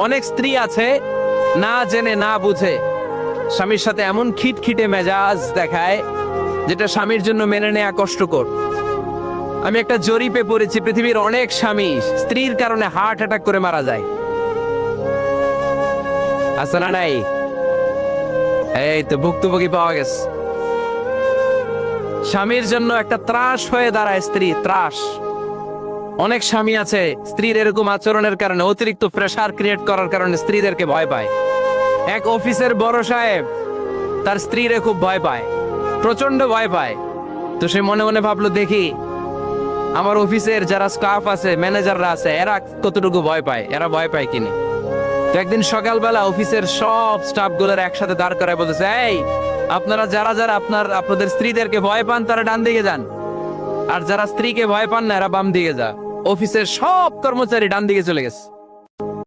অনেক স্ত্রী আছে না জেনে না বুঝে স্বামীর সাথে এমন খিটখিটে মেজাজ দেখায় যেটা স্বামীর জন্য মেনে নেওয়া কষ্টকর। আমি একটা জরিপে পড়েছি, পৃথিবীর অনেক স্বামী স্ত্রীর কারণে হার্ট অ্যাটাক করে মারা যায়। আছে না নাই? এই তো ভুক্তভোগী পাওয়া গেছে। স্বামীর জন্য একটা ত্রাস হয়ে দাঁড়ায় স্ত্রী, ত্রাস। অনেক স্বামী আছে স্ত্রীর এরকম আচরণের কারণে, অতিরিক্ত প্রেসার ক্রিয়েট করার কারণে স্ত্রীদেরকে ভয় পায়। এক অফিসের বড় সাহেব তার স্ত্রীরে খুব ভয় পায়, প্রচন্ড ভয় পায়। তো সে মনে মনে ভাবলো, দেখি আমার অফিসের যারা স্টাফ আছে, ম্যানেজাররা আছে, এরা কতটুকু ভয় পায়, এরা ভয় পায় কিনা। তো একদিন সকালবেলা অফিসের সব স্টাফ গুলোর একসাথে দাঁড় করায় বলতেছে, এই আপনারা যারা যারা আপনাদের স্ত্রীদেরকে ভয় পান তারা ডান দিকে যান, আর যারা স্ত্রীকে ভয় পান না এরা বাম দিকে যা। অফিসের সব কর্মচারী ডান দিকে চলে গেছে।